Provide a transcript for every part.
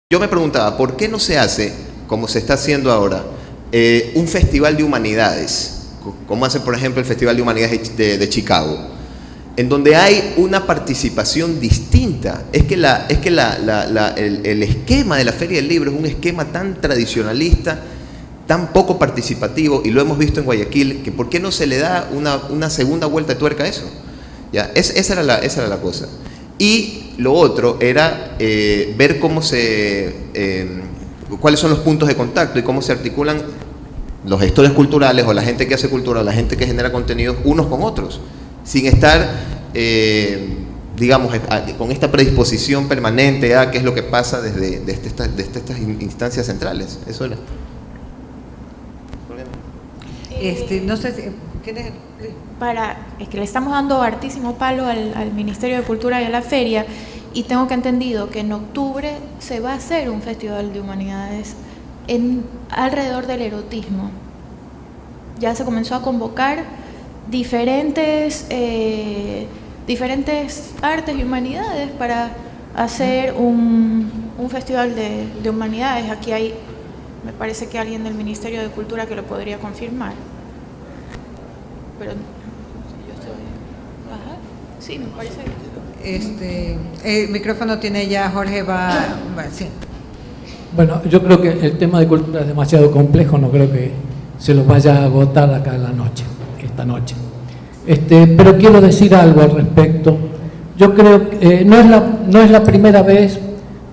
Yo me preguntaba, ¿por qué no se hace, como se está haciendo ahora, un festival de humanidades, como hace por ejemplo el Festival de Humanidades de Chicago, en donde hay una participación distinta? Es que el esquema de la Feria del Libro es un esquema tan tradicionalista, tan poco participativo, y lo hemos visto en Guayaquil, que ¿por qué no se le da una segunda vuelta de tuerca a eso? ¿Ya? Esa era la cosa. Y lo otro era ver cuáles son los puntos de contacto y cómo se articulan los gestores culturales o la gente que hace cultura o la gente que genera contenidos unos con otros, sin estar, digamos, con esta predisposición permanente a qué es lo que pasa desde estas instancias centrales. Eso era. No sé si... ¿quieres? Es que le estamos dando hartísimo palo al Ministerio de Cultura y a la feria, y tengo que entendido que en octubre se va a hacer un festival de humanidades alrededor del erotismo. Ya se comenzó a convocar diferentes artes y humanidades para hacer un festival de humanidades. Aquí hay, me parece que alguien del Ministerio de Cultura que lo podría confirmar. Pero yo estoy... Ajá, sí, me parece. El micrófono tiene ya Jorge, sí. Bueno, yo creo que el tema de cultura es demasiado complejo, no creo que se los vaya a agotar acá esta noche. Pero quiero decir algo al respecto. Yo creo que no es la primera vez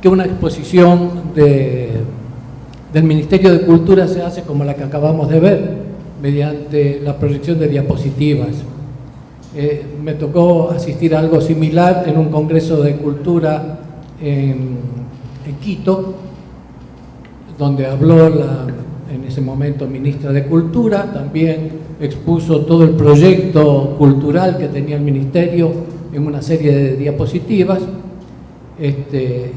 que una exposición del Ministerio de Cultura se hace como la que acabamos de ver, mediante la proyección de diapositivas. Me tocó asistir a algo similar en un congreso de cultura en Quito, donde habló en ese momento ministra de Cultura, también expuso todo el proyecto cultural que tenía el ministerio en una serie de diapositivas, que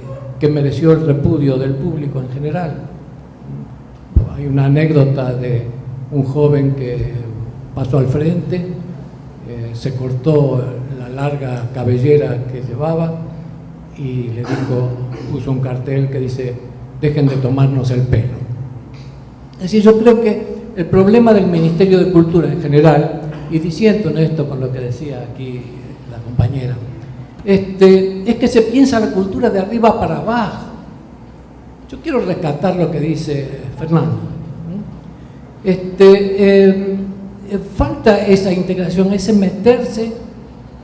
mereció el repudio del público en general. Hay una anécdota de un joven que pasó al frente, se cortó la larga cabellera que llevaba y puso un cartel que dice: dejen de tomarnos el pelo. Es decir, yo creo que el problema del Ministerio de Cultura en general, y diciendo en esto con lo que decía aquí la compañera, es que se piensa la cultura de arriba para abajo. Yo quiero rescatar lo que dice Fernando. Falta esa integración, ese meterse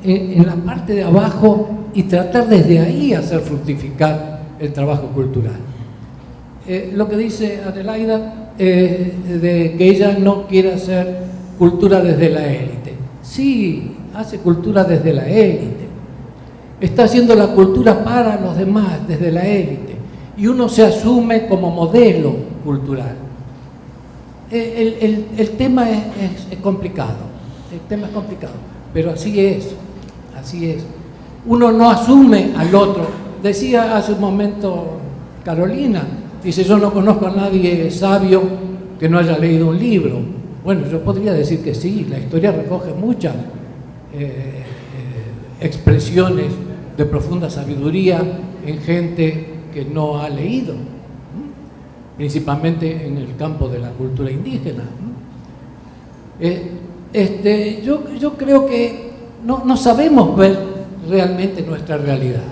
en la parte de abajo y tratar desde ahí hacer fructificar el trabajo cultural. Lo que dice Adelaida, de que ella no quiere hacer cultura desde la élite. Sí, hace cultura desde la élite. Está haciendo la cultura para los demás, desde la élite. Y uno se asume como modelo cultural. El tema es complicado, pero así es. Uno no asume al otro. Decía hace un momento Carolina, dice: yo no conozco a nadie sabio que no haya leído un libro. Bueno, yo podría decir que sí, la historia recoge muchas expresiones de profunda sabiduría en gente que no ha leído, principalmente en el campo de la cultura indígena. Yo creo que no sabemos ver realmente nuestra realidad.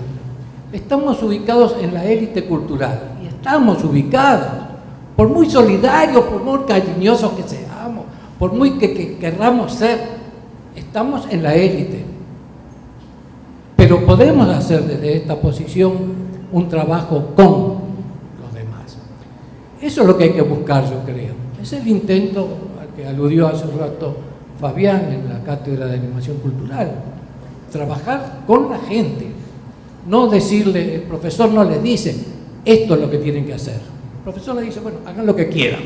Estamos ubicados en la élite cultural, y estamos ubicados, por muy solidarios, por muy cariñosos que seamos, por muy que querramos ser, estamos en la élite. Pero podemos hacer desde esta posición un trabajo con los demás. Eso es lo que hay que buscar, yo creo. Es el intento al que aludió hace un rato Fabián en la Cátedra de Animación Cultural. Trabajar con la gente. No decirle, el profesor no les dice: esto es lo que tienen que hacer. El profesor le dice: bueno, hagan lo que quieran.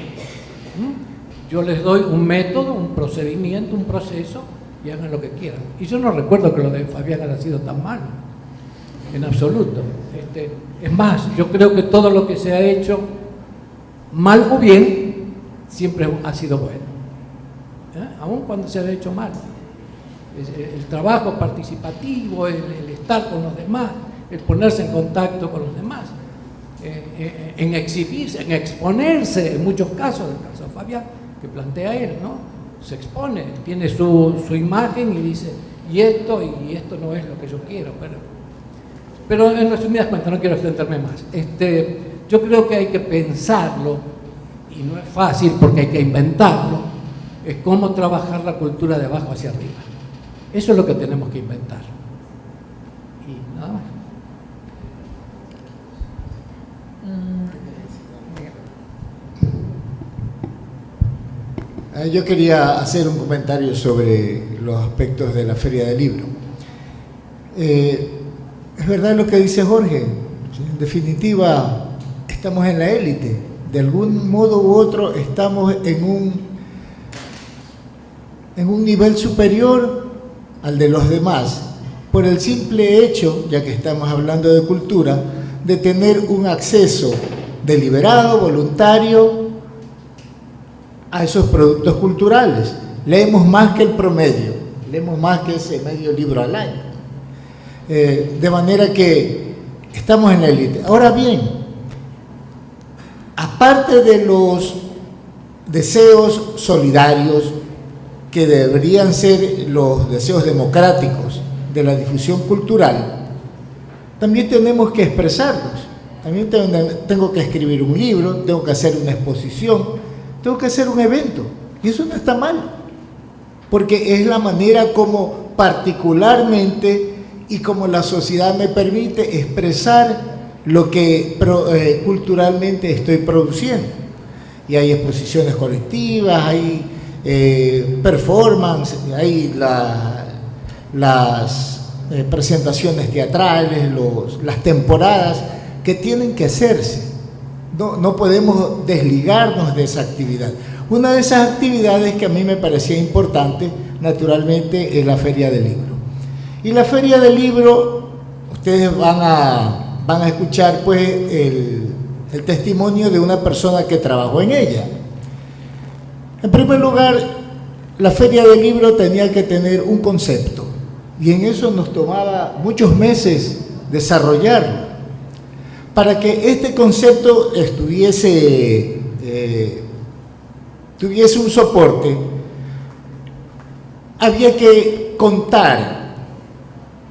Yo les doy un método, un procedimiento, un proceso, y hagan lo que quieran. Y yo no recuerdo que lo de Fabián haya sido tan malo, en absoluto. Es más, yo creo que todo lo que se ha hecho, mal o bien, siempre ha sido bueno, aun cuando se ha hecho mal. El trabajo participativo, el estar con los demás, el ponerse en contacto con los demás, en exhibirse, en exponerse, en muchos casos, el caso de Fabián, que plantea él, ¿no? Se expone, tiene su imagen y dice, y esto no es lo que yo quiero, pero en resumidas cuentas, no quiero extenderme más. Yo creo que hay que pensarlo, y no es fácil porque hay que inventarlo, es cómo trabajar la cultura de abajo hacia arriba. Eso es lo que tenemos que inventar. Y nada más. Yo quería hacer un comentario sobre los aspectos de la Feria del Libro. Es verdad lo que dice Jorge. En definitiva, estamos en la élite. De algún modo u otro estamos en un nivel superior al de los demás, por el simple hecho, ya que estamos hablando de cultura, de tener un acceso deliberado, voluntario, a esos productos culturales. Leemos más que el promedio, leemos más que ese medio libro al año. De manera que estamos en la élite. Ahora bien, aparte de los deseos solidarios, que deberían ser los deseos democráticos de la difusión cultural, también tenemos que expresarnos. También tengo que escribir un libro, tengo que hacer una exposición, tengo que hacer un evento, y eso no está mal, porque es la manera como particularmente y como la sociedad me permite expresar lo que culturalmente estoy produciendo. Y hay exposiciones colectivas, hay performance, hay las presentaciones teatrales, las temporadas que tienen que hacerse. No podemos desligarnos de esa actividad. Una de esas actividades que a mí me parecía importante, naturalmente, es la Feria del Libro. Y la Feria del Libro, ustedes van a escuchar pues el testimonio de una persona que trabajó en ella. En primer lugar, la Feria del Libro tenía que tener un concepto, y en eso nos tomaba muchos meses desarrollarlo. Para que este concepto tuviese un soporte, había que contar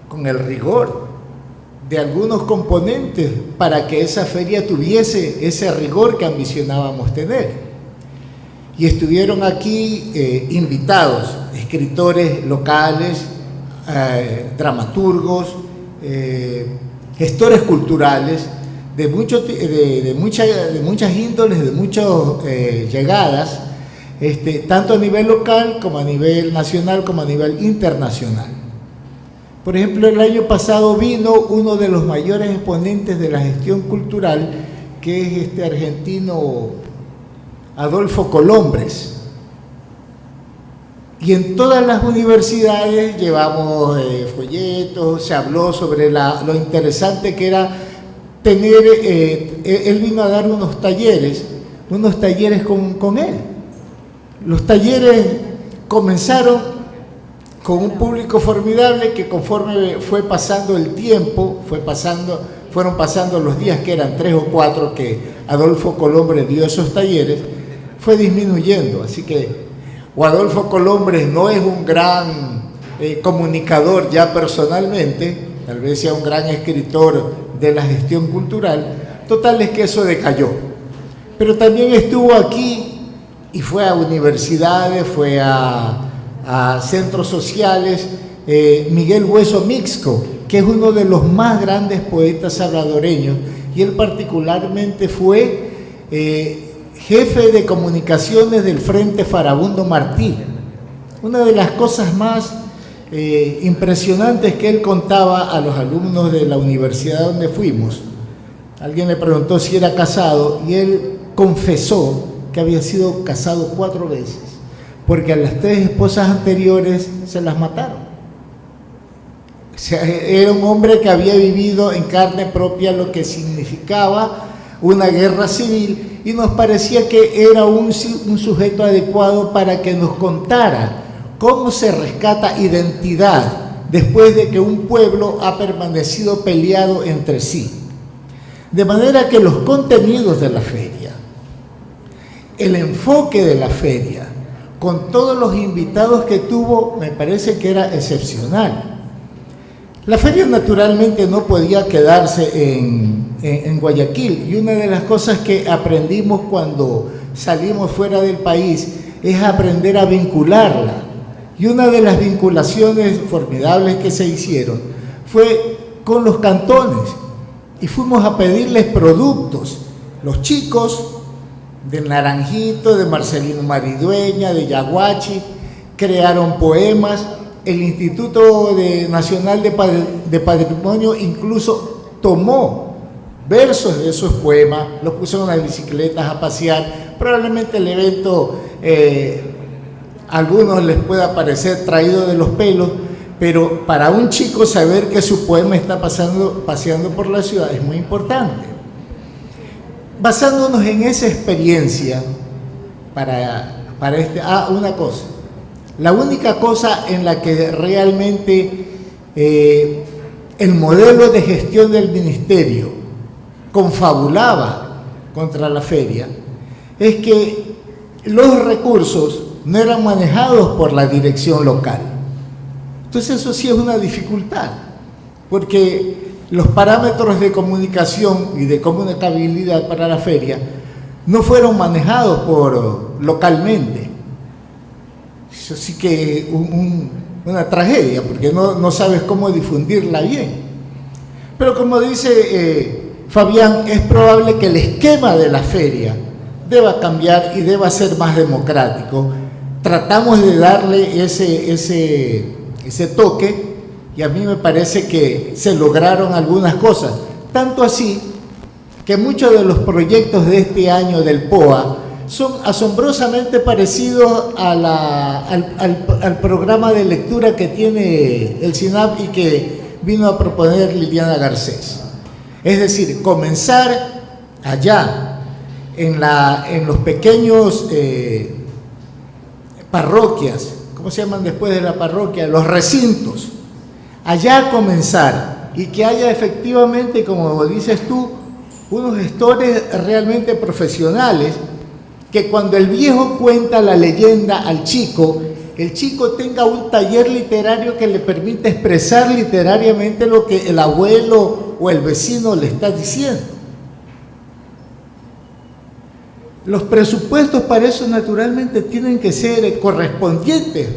con el rigor de algunos componentes para que esa feria tuviese ese rigor que ambicionábamos tener. Y estuvieron aquí invitados, escritores locales, dramaturgos, gestores culturales, de muchas índoles, de muchas llegadas, tanto a nivel local como a nivel nacional como a nivel internacional. Por ejemplo, el año pasado vino uno de los mayores exponentes de la gestión cultural, que es este argentino Adolfo Colombres. Y en todas las universidades llevamos folletos, se habló sobre lo interesante que era tener, él vino a dar unos talleres con él. Los talleres comenzaron con un público formidable que conforme fue pasando el tiempo, fueron pasando los días, que eran 3 o 4 que Adolfo Colombres dio esos talleres, fue disminuyendo. Así que Adolfo Colombres no es un gran comunicador ya personalmente, tal vez sea un gran escritor de la gestión cultural. Total es que eso decayó. Pero también estuvo aquí y fue a universidades, fue a centros sociales, Miguel Hueso Mixco, que es uno de los más grandes poetas salvadoreños, y él particularmente fue jefe de comunicaciones del Frente Farabundo Martí. Una de las cosas más impresionantes que él contaba a los alumnos de la universidad donde fuimos, alguien le preguntó si era casado y él confesó que había sido casado 4 veces, porque a las 3 esposas anteriores se las mataron. O sea, era un hombre que había vivido en carne propia lo que significaba una guerra civil, y nos parecía que era un sujeto adecuado para que nos contara cómo se rescata identidad después de que un pueblo ha permanecido peleado entre sí. De manera que los contenidos de la feria, el enfoque de la feria, con todos los invitados que tuvo, me parece que era excepcional. La feria naturalmente no podía quedarse en Guayaquil, y una de las cosas que aprendimos cuando salimos fuera del país es aprender a vincularla. Y una de las vinculaciones formidables que se hicieron fue con los cantones, y fuimos a pedirles productos. Los chicos de Naranjito, de Marcelino Maridueña, de Yaguachi, crearon poemas. El Instituto Nacional de Patrimonio incluso tomó versos de esos poemas, los puso en las bicicletas a pasear. Probablemente el evento a algunos les pueda parecer traído de los pelos, pero para un chico saber que su poema está paseando por la ciudad es muy importante. Basándonos en esa experiencia, una cosa. La única cosa en la que realmente el modelo de gestión del ministerio confabulaba contra la feria es que los recursos no eran manejados por la dirección local. Entonces eso sí es una dificultad, porque los parámetros de comunicación y de comunicabilidad para la feria no fueron manejados localmente. Eso sí que es una tragedia, porque no sabes cómo difundirla bien. Pero como dice Fabián, es probable que el esquema de la feria deba cambiar y deba ser más democrático. Tratamos de darle ese toque, y a mí me parece que se lograron algunas cosas. Tanto así que muchos de los proyectos de este año del POA son asombrosamente parecidos al programa de lectura que tiene el SINAP y que vino a proponer Liliana Garcés. Es decir, comenzar allá, en los pequeños parroquias, ¿cómo se llaman después de la parroquia? Los recintos. Allá comenzar, y que haya efectivamente, como dices tú, unos gestores realmente profesionales, que cuando el viejo cuenta la leyenda al chico, el chico tenga un taller literario que le permita expresar literariamente lo que el abuelo o el vecino le está diciendo. Los presupuestos para eso naturalmente tienen que ser correspondientes.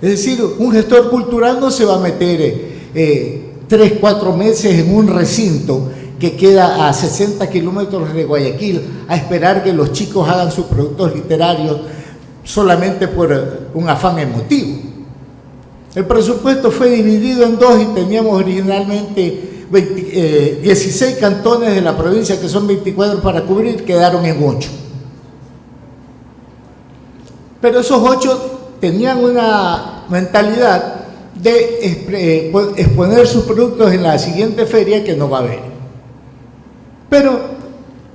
Es decir, un gestor cultural no se va a meter 3-4 meses en un recinto que queda a 60 kilómetros de Guayaquil a esperar que los chicos hagan sus productos literarios solamente por un afán emotivo. El presupuesto fue dividido en dos y teníamos originalmente 16 cantones de la provincia, que son 24 para cubrir, quedaron en 8. Pero esos 8 tenían una mentalidad de exponer sus productos en la siguiente feria, que no va a haber. Pero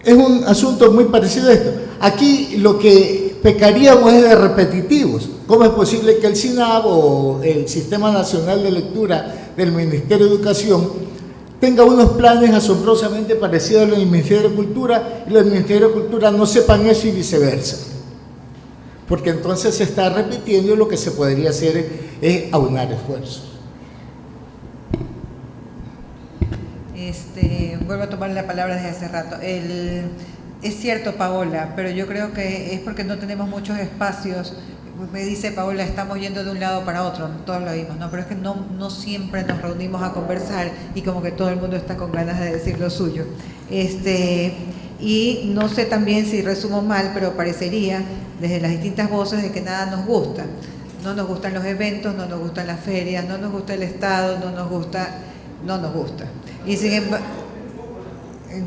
es un asunto muy parecido a esto. Aquí lo que pecaríamos es de repetitivos. ¿Cómo es posible que el SINAB o el Sistema Nacional de Lectura del Ministerio de Educación tenga unos planes asombrosamente parecidos a los del Ministerio de Cultura y los del Ministerio de Cultura no sepan eso y viceversa? Porque entonces se está repitiendo, y lo que se podría hacer es aunar esfuerzos. Vuelvo a tomar la palabra desde hace rato. Es cierto, Paola, pero yo creo que es porque no tenemos muchos espacios. Me dice Paola, estamos yendo de un lado para otro, todos lo vimos, ¿no? Pero es que no siempre nos reunimos a conversar y como que todo el mundo está con ganas de decir lo suyo. Y no sé también si resumo mal, pero parecería desde las distintas voces de que nada nos gusta. No nos gustan los eventos, no nos gustan las ferias, no nos gusta el Estado, no nos gusta. Y sin embargo,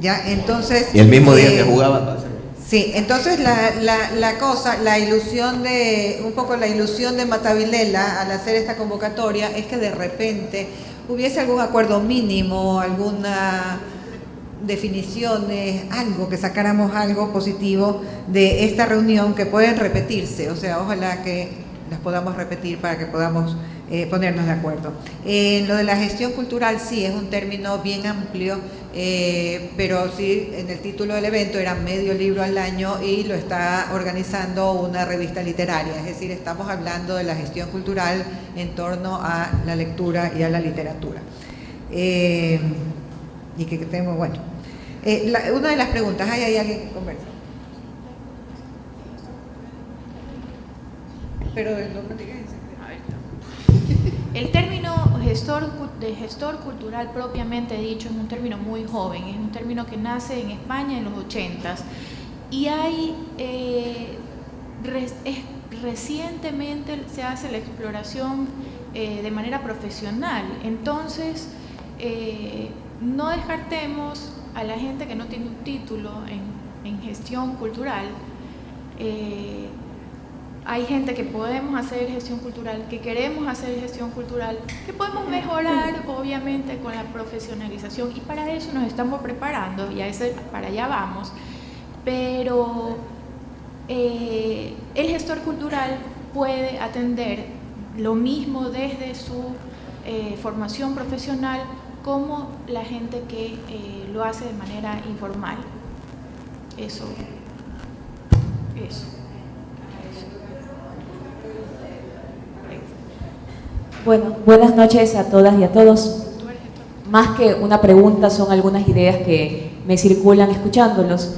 ya, entonces... Y el mismo día que jugaba... Sí, entonces la ilusión de Matavilela al hacer esta convocatoria es que de repente hubiese algún acuerdo mínimo, alguna definiciones, algo, que sacáramos algo positivo de esta reunión que pueden repetirse. O sea, ojalá que las podamos repetir para que podamos ponernos de acuerdo. Lo de la gestión cultural sí es un término bien amplio, pero sí en el título del evento era medio libro al año y lo está organizando una revista literaria, es decir, estamos hablando de la gestión cultural en torno a la lectura y a la literatura. Y que tenemos, bueno, una de las preguntas, ¿hay alguien que conversa? Pero no me digas. El término gestor cultural propiamente dicho es un término muy joven, es un término que nace en España en los 80s y recientemente se hace la exploración de manera profesional. Entonces, no descartemos a la gente que no tiene un título en gestión cultural. Hay gente que podemos hacer gestión cultural, que queremos hacer gestión cultural, que podemos mejorar obviamente con la profesionalización y para eso nos estamos preparando y para allá vamos, pero el gestor cultural puede atender lo mismo desde su formación profesional como la gente que lo hace de manera informal. Eso. Bueno, buenas noches a todas y a todos. Más que una pregunta, son algunas ideas que me circulan escuchándolos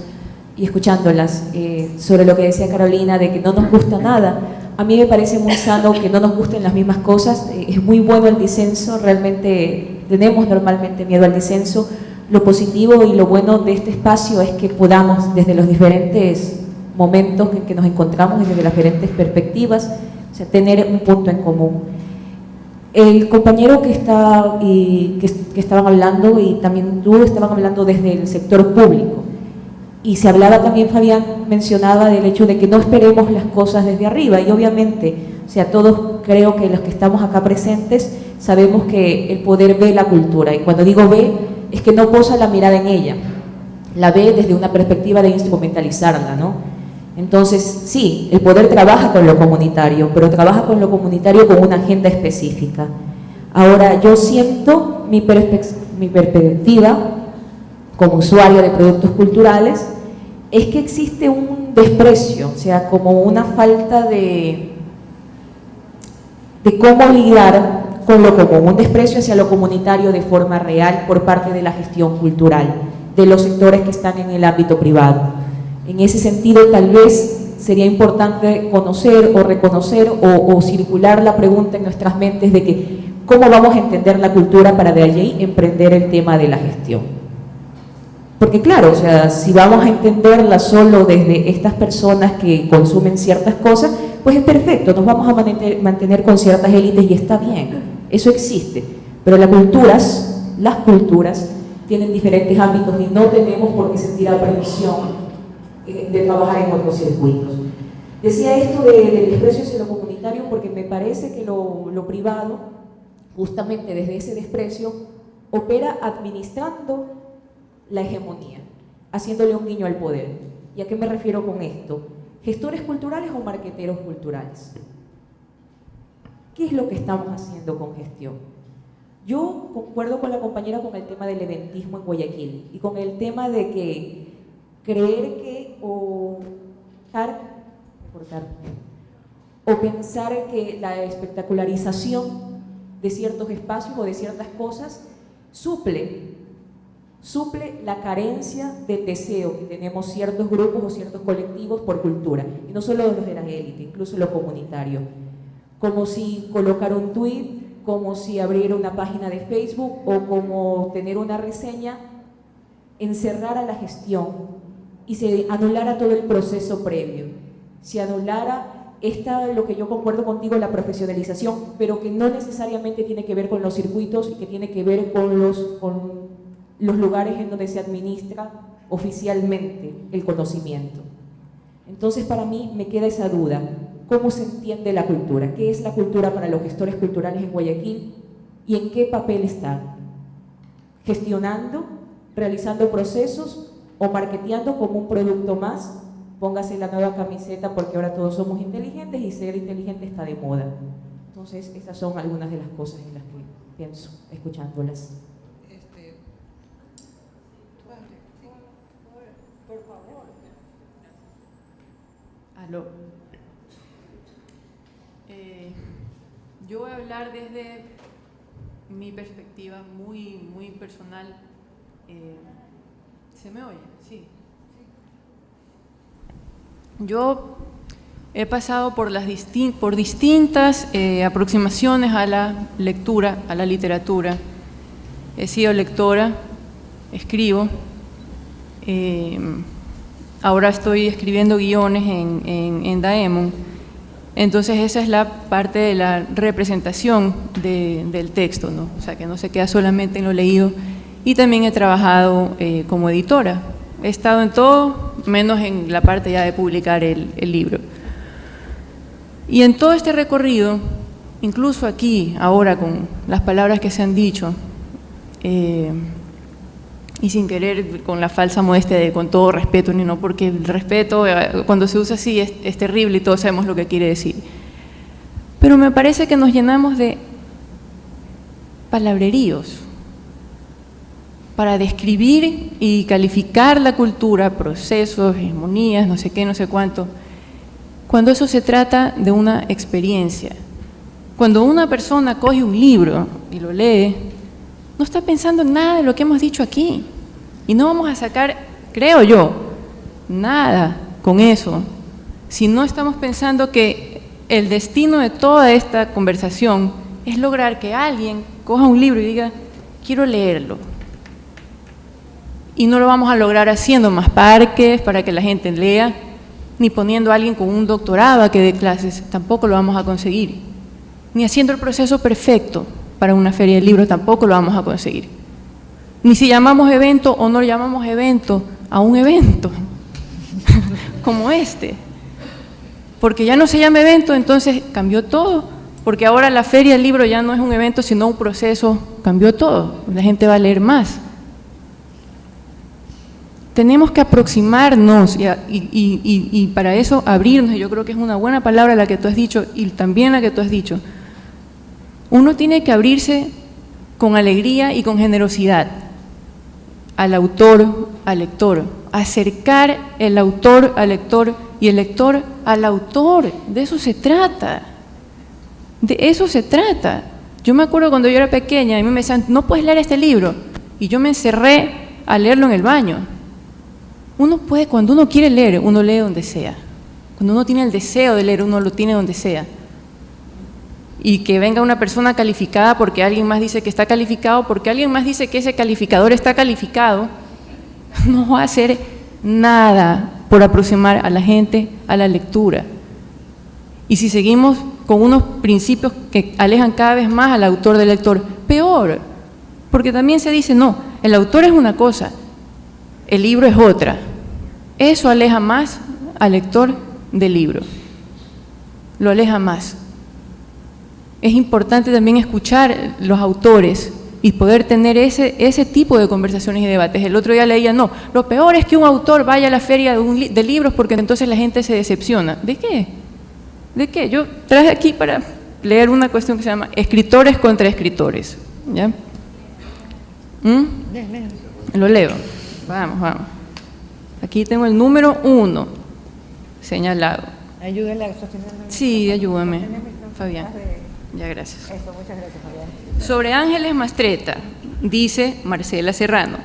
y escuchándolas sobre lo que decía Carolina de que no nos gusta nada. A mí me parece muy sano que no nos gusten las mismas cosas. Es muy bueno el disenso, realmente tenemos normalmente miedo al disenso. Lo positivo y lo bueno de este espacio es que podamos, desde los diferentes momentos en que nos encontramos y desde las diferentes perspectivas, o sea, tener un punto en común. El compañero que estaban hablando y también tú estaban hablando desde el sector público y se hablaba también, Fabián mencionaba del hecho de que no esperemos las cosas desde arriba y obviamente, o sea, todos creo que los que estamos acá presentes sabemos que el poder ve la cultura y cuando digo ve es que no posa la mirada en ella, la ve desde una perspectiva de instrumentalizarla, ¿no? Entonces, sí, el poder trabaja con lo comunitario, pero trabaja con lo comunitario con una agenda específica. Ahora, yo siento mi perspectiva como usuario de productos culturales, es que existe un desprecio, o sea, como una falta de cómo lidiar con lo común, un desprecio hacia lo comunitario de forma real por parte de la gestión cultural, de los sectores que están en el ámbito privado. En ese sentido, tal vez sería importante conocer o reconocer o circular la pregunta en nuestras mentes de que cómo vamos a entender la cultura para de allí emprender el tema de la gestión. Porque claro, o sea, si vamos a entenderla solo desde estas personas que consumen ciertas cosas, pues es perfecto, nos vamos a mantener con ciertas élites y está bien, eso existe. Pero las culturas tienen diferentes ámbitos y no tenemos por qué sentir aprensión de trabajar en otros circuitos. Decía esto del desprecio hacia lo comunitario porque me parece que lo privado, justamente desde ese desprecio, opera administrando la hegemonía, haciéndole un guiño al poder. ¿Y a qué me refiero con esto? ¿Gestores culturales o marqueteros culturales? ¿Qué es lo que estamos haciendo con gestión? Yo concuerdo con la compañera con el tema del eventismo en Guayaquil y con el tema de que creer que o pensar que la espectacularización de ciertos espacios o de ciertas cosas suple la carencia de deseo que tenemos ciertos grupos o ciertos colectivos por cultura, y no solo los de la élite, incluso lo comunitario, como si colocar un tweet, como si abrir una página de Facebook o como tener una reseña encerrara la gestión y se anulara todo el proceso previo, se anulara lo que yo concuerdo contigo, la profesionalización, pero que no necesariamente tiene que ver con los circuitos y que tiene que ver con los lugares en donde se administra oficialmente el conocimiento. Entonces, para mí me queda esa duda, ¿cómo se entiende la cultura? ¿Qué es la cultura para los gestores culturales en Guayaquil? ¿Y en qué papel está? ¿Gestionando? ¿Realizando procesos? ¿O marketeando como un producto más? Póngase la nueva camiseta porque ahora todos somos inteligentes y ser inteligente está de moda. Entonces, estas son algunas de las cosas en las que pienso, escuchándolas. Por favor. Aló. Yo voy a hablar desde mi perspectiva muy personal. ¿Se me oye? Sí. Yo he pasado por distintas aproximaciones a la lectura, a la literatura. He sido lectora, escribo. Ahora estoy escribiendo guiones en Daemon. Entonces esa es la parte de la representación del texto, ¿no? O sea, que no se queda solamente en lo leído. Y también he trabajado como editora. He estado en todo, menos en la parte ya de publicar el libro. Y en todo este recorrido, incluso aquí, ahora con las palabras que se han dicho, y sin querer, con la falsa modestia de con todo respeto, ni no, porque el respeto cuando se usa así es terrible y todos sabemos lo que quiere decir. Pero me parece que nos llenamos de palabreríos para describir y calificar la cultura, procesos, hegemonías, no sé qué, no sé cuánto, cuando eso se trata de una experiencia. Cuando una persona coge un libro y lo lee, no está pensando en nada de lo que hemos dicho aquí. Y no vamos a sacar, creo yo, nada con eso, si no estamos pensando que el destino de toda esta conversación es lograr que alguien coja un libro y diga, quiero leerlo. Y no lo vamos a lograr haciendo más parques para que la gente lea, ni poniendo a alguien con un doctorado a que dé clases, tampoco lo vamos a conseguir. Ni haciendo el proceso perfecto para una feria de libros, tampoco lo vamos a conseguir. Ni si llamamos evento o no llamamos evento a un evento como este. Porque ya no se llama evento, entonces cambió todo. Porque ahora la feria del libro ya no es un evento, sino un proceso, cambió todo. La gente va a leer más. Tenemos que aproximarnos y para eso abrirnos, y yo creo que es una buena palabra la que tú has dicho y también la que tú has dicho. Uno tiene que abrirse con alegría y con generosidad al autor, al lector, acercar el autor al lector y el lector al autor. De eso se trata, de eso se trata. Yo me acuerdo cuando yo era pequeña, a mí me decían, no puedes leer este libro, y yo me encerré a leerlo en el baño. Uno puede, cuando uno quiere leer, uno lee donde sea. Cuando uno tiene el deseo de leer, uno lo tiene donde sea. Y que venga una persona calificada porque alguien más dice que está calificado, porque alguien más dice que ese calificador está calificado, no va a hacer nada por aproximar a la gente a la lectura. Y si seguimos con unos principios que alejan cada vez más al autor del lector, peor, porque también se dice, no, el autor es una cosa, el libro es otra. Eso aleja más al lector del libro, lo aleja más. Es importante también escuchar los autores y poder tener ese tipo de conversaciones y debates. El otro día leía, no, lo peor es que un autor vaya a la feria de libros porque entonces la gente se decepciona. ¿De qué? ¿De qué? Yo traje aquí para leer una cuestión que se llama escritores contra escritores. ¿Ya? Lo leo. Vamos. Aquí tengo el número 1 señalado. Ayúdale a sostener. Sí, ayúdame, Fabián. Ya, gracias. Eso, muchas gracias, Fabián. Sobre Ángeles Mastretta, dice Marcela Serrano,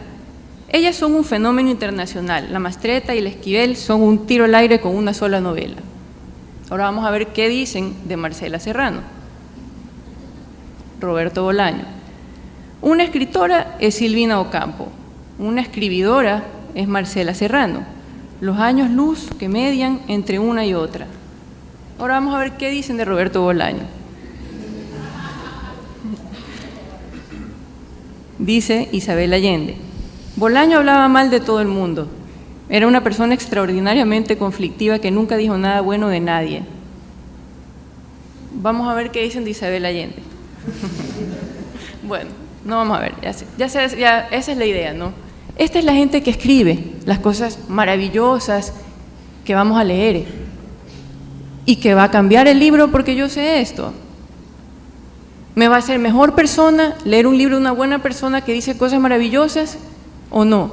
ellas son un fenómeno internacional. La Mastretta y la Esquivel son un tiro al aire con una sola novela. Ahora vamos a ver qué dicen de Marcela Serrano. Roberto Bolaño. Una escritora es Silvina Ocampo. Una escribidora es Marcela Serrano. Los años luz que median entre una y otra. Ahora vamos a ver qué dicen de Roberto Bolaño. Dice Isabel Allende, Bolaño hablaba mal de todo el mundo. Era una persona extraordinariamente conflictiva que nunca dijo nada bueno de nadie. Vamos a ver qué dicen de Isabel Allende. Bueno, no vamos a ver, ya esa es la idea, ¿no? Esta es la gente que escribe las cosas maravillosas que vamos a leer y que va a cambiar el libro porque yo sé esto. ¿Me va a hacer mejor persona leer un libro de una buena persona que dice cosas maravillosas o no?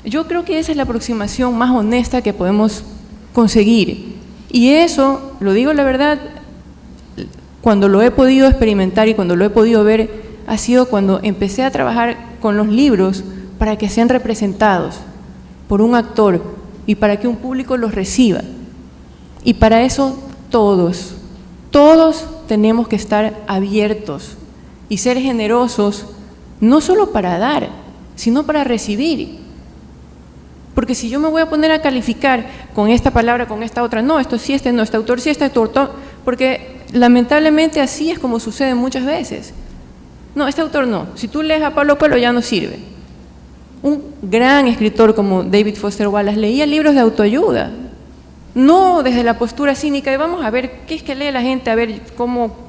Yo creo que esa es la aproximación más honesta que podemos conseguir. Y eso, lo digo la verdad, cuando lo he podido experimentar y cuando lo he podido ver, ha sido cuando empecé a trabajar con los libros para que sean representados por un actor y para que un público los reciba. Y para eso todos tenemos que estar abiertos y ser generosos, no solo para dar, sino para recibir. Porque si yo me voy a poner a calificar con esta palabra, con esta otra, no, esto sí, este no, este autor sí, este autor, porque lamentablemente así es como sucede muchas veces. No, este autor no, si tú lees a Pablo Coelho ya no sirve. Un gran escritor como David Foster Wallace leía libros de autoayuda, no desde la postura cínica de vamos a ver qué es que lee la gente, a ver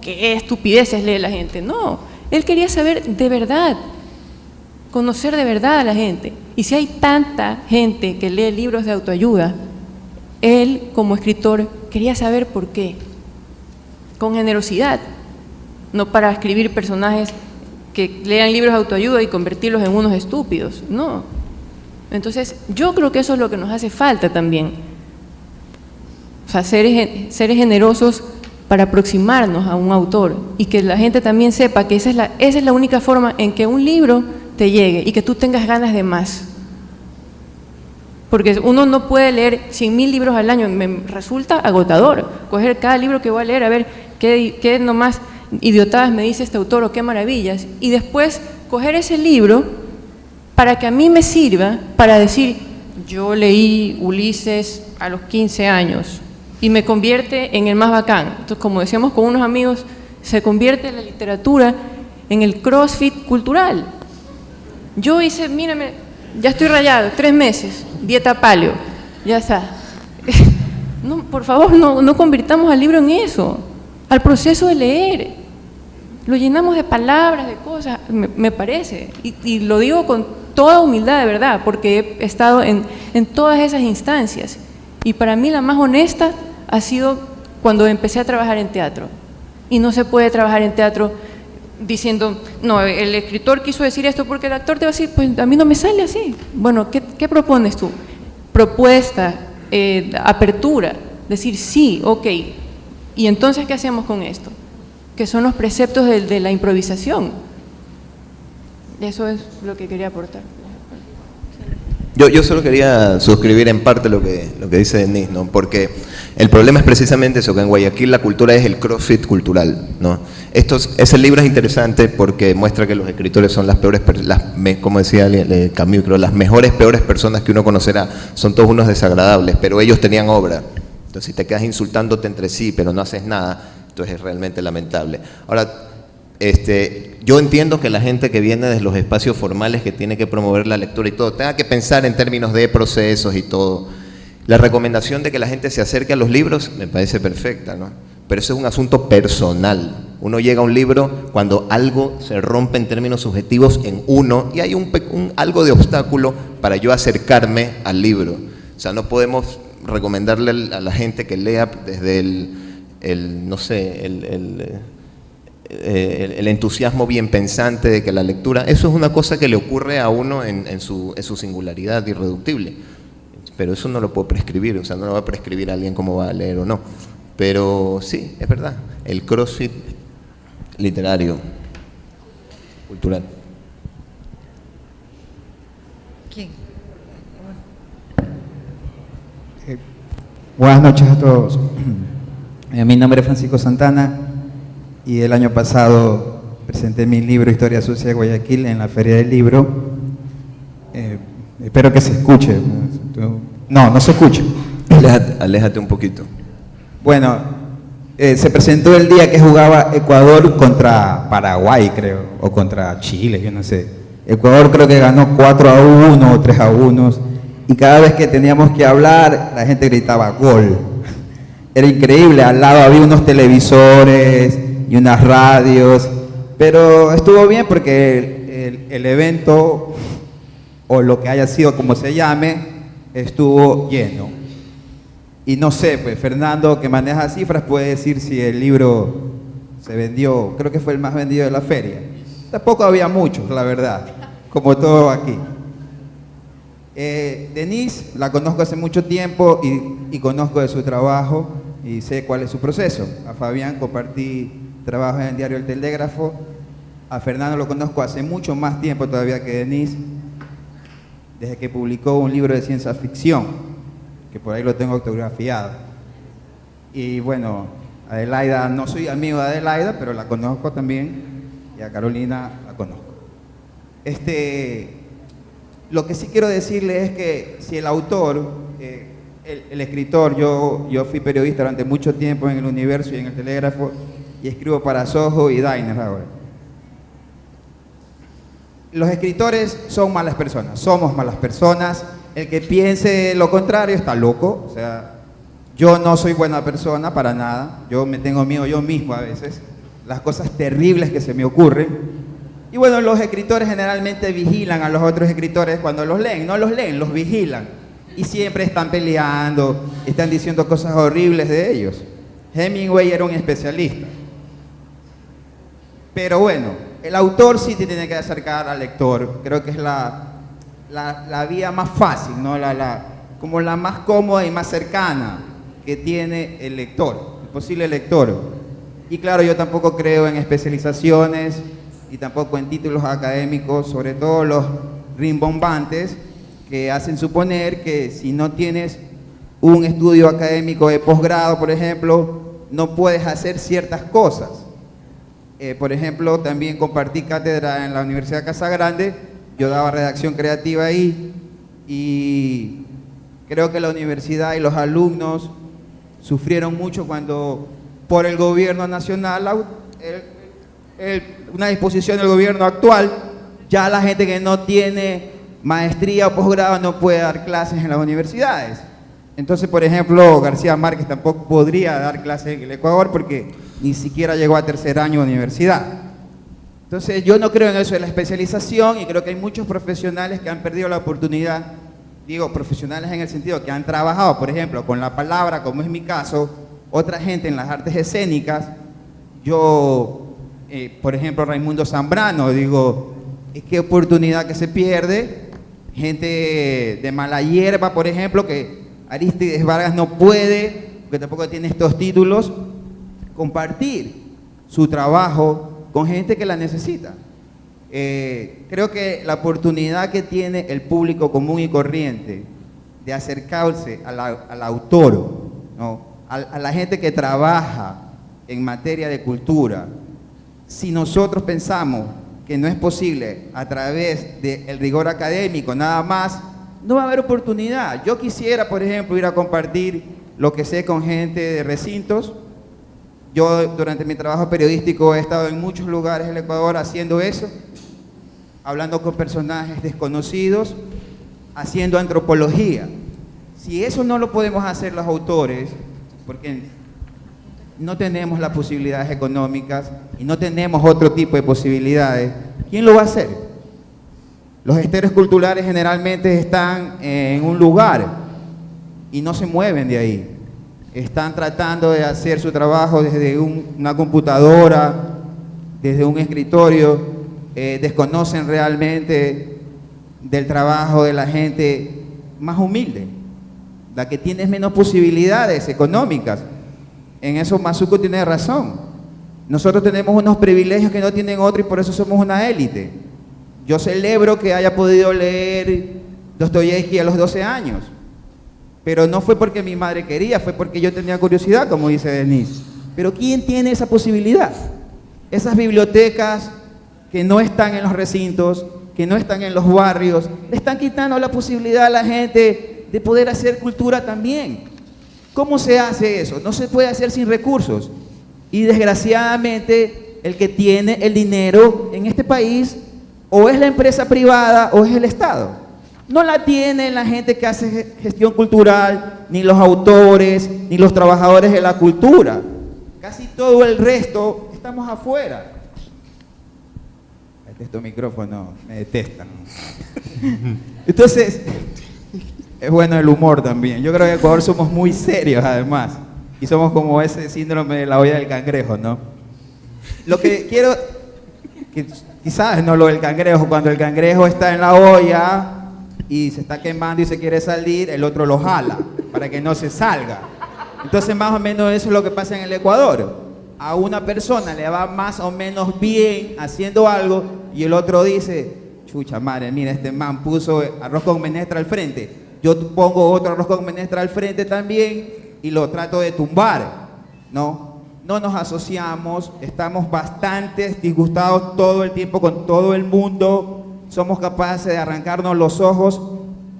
qué estupideces lee la gente. No, él quería saber de verdad, conocer de verdad a la gente. Y si hay tanta gente que lee libros de autoayuda, él como escritor quería saber por qué, con generosidad, no para escribir personajes que lean libros de autoayuda y convertirlos en unos estúpidos, no. Entonces, yo creo que eso es lo que nos hace falta también. O sea, ser generosos para aproximarnos a un autor y que la gente también sepa que esa es la única forma en que un libro te llegue y que tú tengas ganas de más. Porque uno no puede leer 100.000 libros al año, me resulta agotador coger cada libro que voy a leer, a ver qué nomás idiotadas me dice este autor o qué maravillas, y después coger ese libro para que a mí me sirva para decir, yo leí Ulises a los 15 años y me convierte en el más bacán. Entonces, como decíamos con unos amigos, se convierte la literatura en el CrossFit cultural. Yo hice, mírame, ya estoy rayado, 3 meses, dieta paleo, ya está. No, por favor, no convirtamos al libro en eso, al proceso de leer. Lo llenamos de palabras, de cosas, me parece, y lo digo con toda humildad de verdad, porque he estado en todas esas instancias. Y para mí la más honesta ha sido cuando empecé a trabajar en teatro. Y no se puede trabajar en teatro diciendo, no, el escritor quiso decir esto, porque el actor te va a decir, pues a mí no me sale así. Bueno, ¿qué propones tú? Propuesta, apertura, decir sí, ok. ¿Y entonces qué hacemos con esto? Que son los preceptos de la improvisación. Eso es lo que quería aportar. Yo solo quería suscribir en parte lo que dice Denise, ¿no? Porque el problema es precisamente eso, que en Guayaquil la cultura es el CrossFit cultural, ¿no? Ese libro es interesante porque muestra que los escritores son las peores, como decía Camus, creo, las peores personas que uno conocerá, son todos unos desagradables, pero ellos tenían obra. Entonces, si te quedas insultándote entre sí, pero no haces nada, entonces es realmente lamentable. Ahora, yo entiendo que la gente que viene de los espacios formales que tiene que promover la lectura y todo, tenga que pensar en términos de procesos y todo. La recomendación de que la gente se acerque a los libros me parece perfecta, ¿no? Pero eso es un asunto personal. Uno llega a un libro cuando algo se rompe en términos subjetivos en uno y hay algo de obstáculo para yo acercarme al libro. O sea, no podemos recomendarle a la gente que lea desde el entusiasmo bien pensante de que la lectura, eso es una cosa que le ocurre a uno en su singularidad irreductible, pero eso no lo puedo prescribir, o sea, no lo va a prescribir a alguien cómo va a leer o no, pero sí, es verdad, el CrossFit literario, cultural. ¿Quién? Buenas noches a todos. Mi nombre es Francisco Santana y el año pasado presenté mi libro Historia Sucia de Guayaquil en la Feria del Libro. Espero que se escuche. No se escucha. Aléjate un poquito. Bueno, se presentó el día que jugaba Ecuador contra Paraguay, creo, o contra Chile, yo no sé. Ecuador creo que ganó 4-1 o 3-1, y cada vez que teníamos que hablar, la gente gritaba gol. Era increíble, al lado había unos televisores y unas radios, pero estuvo bien porque el evento, o lo que haya sido como se llame, estuvo lleno. Y no sé, pues Fernando, que maneja cifras, puede decir si el libro se vendió, creo que fue el más vendido de la feria. Tampoco había muchos, la verdad, como todo aquí. Denise, la conozco hace mucho tiempo y conozco de su trabajo y sé cuál es su proceso. A Fabián compartí trabajo en el diario El Telégrafo. A Fernando lo conozco hace mucho más tiempo todavía que Denise, desde que publicó un libro de ciencia ficción, que por ahí lo tengo autografiado. Y bueno, Adelaida, no soy amigo de Adelaida, pero la conozco también, y a Carolina la conozco. Lo que sí quiero decirle es que si el autor, el escritor, yo fui periodista durante mucho tiempo en El Universo y en El Telégrafo, y escribo para Soho y Diner ahora. Los escritores son malas personas, somos malas personas. El que piense lo contrario está loco. O sea, yo no soy buena persona para nada. Yo me tengo miedo yo mismo a veces, las cosas terribles que se me ocurren. Y bueno, los escritores generalmente vigilan a los otros escritores cuando los leen. No los leen, los vigilan. Y siempre están peleando, están diciendo cosas horribles de ellos. Hemingway era un especialista. Pero bueno, el autor sí te tiene que acercar al lector. Creo que es la vía más fácil, ¿no? Como la más cómoda y más cercana que tiene el lector, el posible lector. Y claro, yo tampoco creo en especializaciones y tampoco en títulos académicos, sobre todo los rimbombantes que hacen suponer que si no tienes un estudio académico de posgrado, por ejemplo, no puedes hacer ciertas cosas. Por ejemplo, también compartí cátedra en la Universidad Casagrande, yo daba redacción creativa ahí, y creo que la universidad y los alumnos sufrieron mucho cuando por el gobierno nacional, una disposición del gobierno actual, ya la gente que no tiene maestría o posgrado no puede dar clases en las universidades. Entonces, por ejemplo, García Márquez tampoco podría dar clases en el Ecuador porque ni siquiera llegó a tercer año de universidad. Entonces, yo no creo en eso de la especialización y creo que hay muchos profesionales que han perdido la oportunidad, digo, profesionales en el sentido que han trabajado, por ejemplo, con la palabra, como es mi caso, otra gente en las artes escénicas. Yo, por ejemplo, Raimundo Zambrano, digo, es qué oportunidad que se pierde. Gente de mala hierba, por ejemplo, que Arístides Vargas no puede, porque tampoco tiene estos títulos, compartir su trabajo con gente que la necesita. Creo que la oportunidad que tiene el público común y corriente de acercarse al autor, ¿no? a la gente que trabaja en materia de cultura, si nosotros pensamos que no es posible a través del rigor académico nada más, no va a haber oportunidad. Yo quisiera, por ejemplo, ir a compartir lo que sé con gente de recintos. Yo durante mi trabajo periodístico he estado en muchos lugares del Ecuador haciendo eso, hablando con personajes desconocidos, haciendo antropología. Si eso no lo podemos hacer los autores, porque no tenemos las posibilidades económicas y no tenemos otro tipo de posibilidades, ¿quién lo va a hacer? Los gestores culturales generalmente están en un lugar y no se mueven de ahí. Están tratando de hacer su trabajo desde una computadora, desde un escritorio, desconocen realmente del trabajo de la gente más humilde, la que tiene menos posibilidades económicas. En eso Mazuco tiene razón. Nosotros tenemos unos privilegios que no tienen otros y por eso somos una élite. Yo celebro que haya podido leer Dostoyevsky a los 12 años, pero no fue porque mi madre quería, fue porque yo tenía curiosidad, como dice Denise. Pero ¿quién tiene esa posibilidad? Esas bibliotecas que no están en los recintos, que no están en los barrios, le están quitando la posibilidad a la gente de poder hacer cultura también. ¿Cómo se hace eso? No se puede hacer sin recursos. Y desgraciadamente, el que tiene el dinero en este país o es la empresa privada o es el Estado. No la tiene la gente que hace gestión cultural, ni los autores, ni los trabajadores de la cultura. Casi todo el resto estamos afuera. Estos micrófonos me detestan. Entonces, es bueno el humor también. Yo creo que en Ecuador somos muy serios además. Y somos como ese síndrome de la olla del cangrejo, ¿no? Lo que quiero, quizás no lo del cangrejo, cuando el cangrejo está en la olla y se está quemando y se quiere salir, el otro lo jala para que no se salga. Entonces más o menos eso es lo que pasa en el Ecuador. A una persona le va más o menos bien haciendo algo y el otro dice, chucha madre, mira, este man puso arroz con menestra al frente, yo pongo otro arroz con menestra al frente también y lo trato de tumbar. No nos asociamos, estamos bastante disgustados todo el tiempo con todo el mundo, somos capaces de arrancarnos los ojos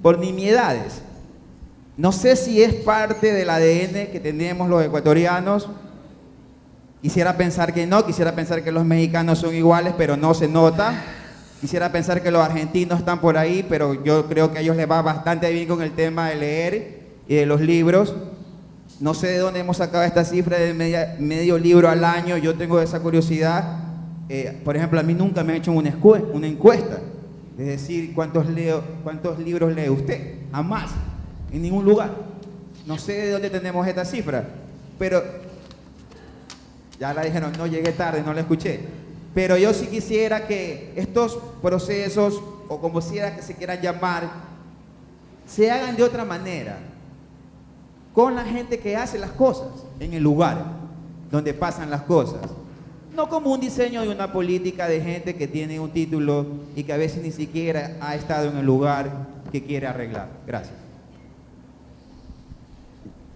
por nimiedades. No sé si es parte del ADN que tenemos los ecuatorianos. Quisiera pensar que no, quisiera pensar que los mexicanos son iguales, pero no se nota. Quisiera pensar que los argentinos están por ahí, pero yo creo que a ellos les va bastante bien con el tema de leer y de los libros. No sé de dónde hemos sacado esta cifra de medio libro al año, yo tengo esa curiosidad. Por ejemplo, a mí nunca me han hecho una encuesta, es decir, ¿cuántos libros lee usted? Jamás, en ningún lugar. No sé de dónde tenemos esta cifra, pero ya la dijeron, no llegué tarde, no la escuché. Pero yo sí quisiera que estos procesos, o como sea que se quieran llamar, se hagan de otra manera, con la gente que hace las cosas, en el lugar donde pasan las cosas. No como un diseño de una política de gente que tiene un título y que a veces ni siquiera ha estado en el lugar que quiere arreglar. Gracias.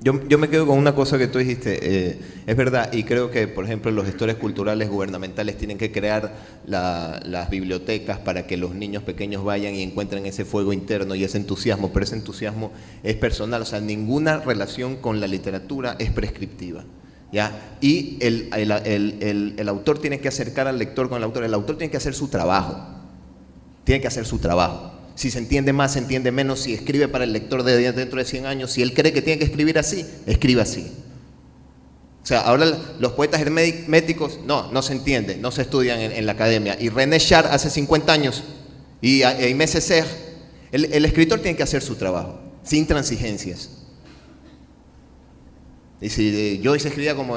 Yo me quedo con una cosa que tú dijiste, es verdad, y creo que, por ejemplo, los gestores culturales gubernamentales tienen que crear las bibliotecas para que los niños pequeños vayan y encuentren ese fuego interno y ese entusiasmo, pero ese entusiasmo es personal, o sea, ninguna relación con la literatura es prescriptiva, ¿ya? Y el autor tiene que acercar al lector con el autor tiene que hacer su trabajo, Si se entiende más, se entiende menos, si escribe para el lector de dentro de 100 años, si él cree que tiene que escribir así, escribe así. O sea, ahora los poetas herméticos, no se entiende, no se estudian en la academia. Y René Char hace 50 años, y Aimé Césaire, el escritor tiene que hacer su trabajo, sin transigencias. Y si Joyce escribía como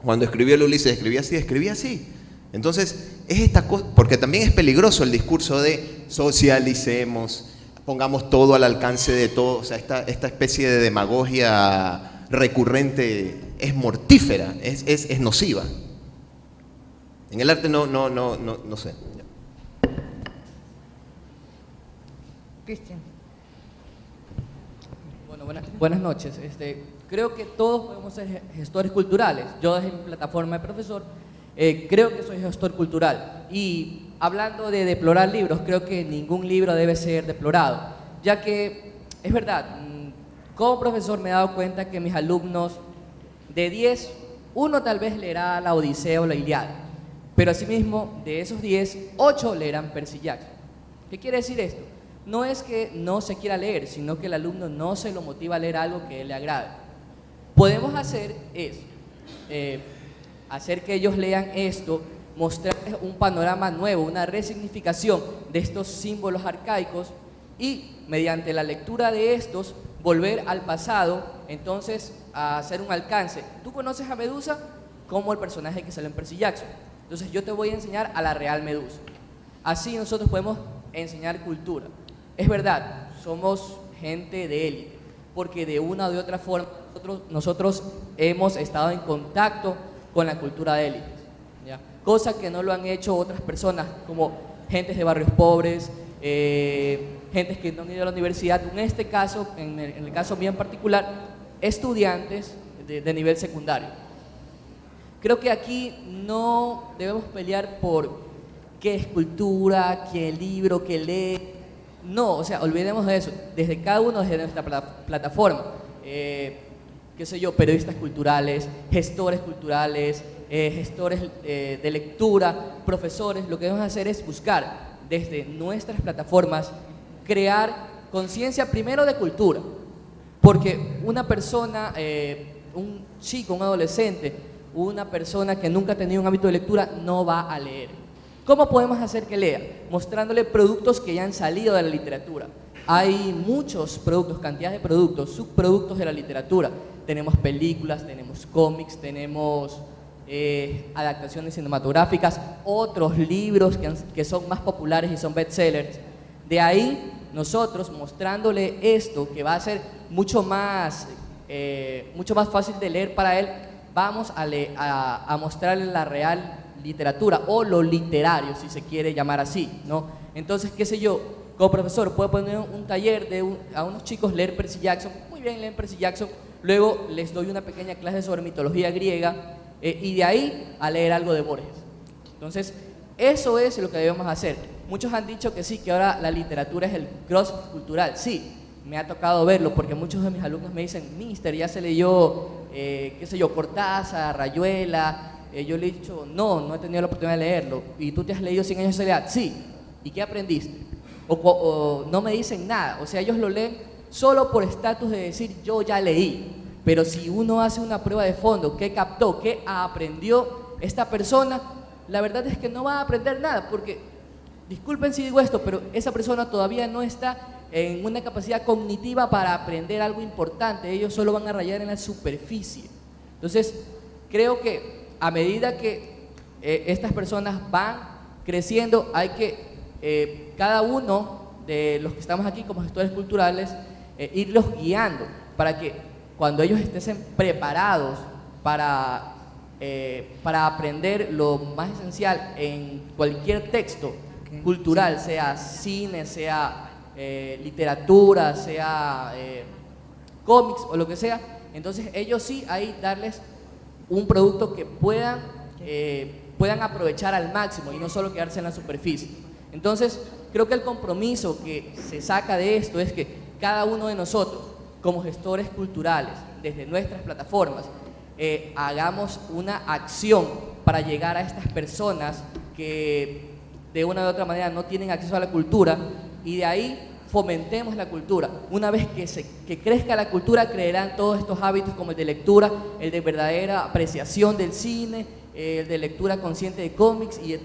cuando escribió el Ulises, escribía así. Entonces, es esta cosa, porque también es peligroso el discurso de socialicemos, pongamos todo al alcance de todo, o sea, esta especie de demagogia recurrente es mortífera, es nociva. En el arte no sé. Cristian. Bueno, buenas noches. Creo que todos podemos ser gestores culturales. Yo desde mi plataforma de profesor creo que soy gestor cultural y hablando de deplorar libros, creo que ningún libro debe ser deplorado, ya que es verdad, como profesor me he dado cuenta que mis alumnos de 10, uno tal vez leerá la Odisea o la Ilíada, pero asimismo de esos 10, 8 leerán Percy Jackson. ¿Qué quiere decir esto? No es que no se quiera leer, sino que el alumno no se lo motiva a leer algo que a él le agrade. Podemos hacer es hacer que ellos lean esto, mostrarles un panorama nuevo, una resignificación de estos símbolos arcaicos y mediante la lectura de estos volver al pasado, entonces a hacer un alcance. Tú conoces a Medusa como el personaje que sale en Percy Jackson, entonces yo te voy a enseñar a la real Medusa. Así nosotros podemos enseñar cultura. Es verdad, somos gente de élite, porque de una o de otra forma nosotros hemos estado en contacto con la cultura de élites, ¿ya? Cosa que no lo han hecho otras personas, como gentes de barrios pobres, gentes que no han ido a la universidad, en este caso, en el caso mío en particular, estudiantes de nivel secundario. Creo que aquí no debemos pelear por qué es cultura, qué libro, qué lee, no, o sea, olvidemos de eso, desde cada uno, desde nuestra plataforma, qué sé yo, periodistas culturales, gestores culturales, gestores de lectura, profesores, lo que debemos hacer es buscar desde nuestras plataformas crear conciencia primero de cultura, porque una persona, un chico, un adolescente, una persona que nunca ha tenido un hábito de lectura no va a leer. ¿Cómo podemos hacer que lea? Mostrándole productos que ya han salido de la literatura. Hay muchos productos, cantidad de productos, subproductos de la literatura. Tenemos películas, tenemos cómics, tenemos adaptaciones cinematográficas, otros libros que son más populares y son bestsellers. De ahí nosotros mostrándole esto, que va a ser mucho más fácil de leer para él, vamos a mostrarle la real literatura o lo literario, si se quiere llamar así, ¿no? Entonces, qué sé yo, como profesor puedo poner un taller a unos chicos leer Percy Jackson, muy bien, leen Percy Jackson, luego les doy una pequeña clase sobre mitología griega y de ahí a leer algo de Borges. Entonces, eso es lo que debemos hacer. Muchos han dicho que sí, que ahora la literatura es el CrossFit cultural. Sí, me ha tocado verlo porque muchos de mis alumnos me dicen, Mister, ya se leyó, qué sé yo, Cortázar, Rayuela. Yo le he dicho, no he tenido la oportunidad de leerlo. ¿Y tú te has leído 100 años de soledad? Sí. ¿Y qué aprendiste? O no me dicen nada. O sea, ellos lo leen solo por estatus de decir, yo ya leí. Pero si uno hace una prueba de fondo, ¿qué captó? ¿Qué aprendió esta persona? La verdad es que no va a aprender nada, porque, disculpen si digo esto, pero esa persona todavía no está en una capacidad cognitiva para aprender algo importante. Ellos solo van a rayar en la superficie. Entonces, creo que a medida que estas personas van creciendo, hay que, cada uno de los que estamos aquí como gestores culturales, irlos guiando para que cuando ellos estén preparados para aprender lo más esencial en cualquier texto cultural, sea cine, sea literatura, sea cómics o lo que sea, entonces ellos sí, ahí darles un producto que puedan aprovechar al máximo y no solo quedarse en la superficie. Entonces, creo que el compromiso que se saca de esto es que cada uno de nosotros, como gestores culturales, desde nuestras plataformas, hagamos una acción para llegar a estas personas que de una u otra manera no tienen acceso a la cultura, y de ahí fomentemos la cultura. Una vez que crezca la cultura, creerán todos estos hábitos como el de lectura, el de verdadera apreciación del cine, el de lectura consciente de cómics y de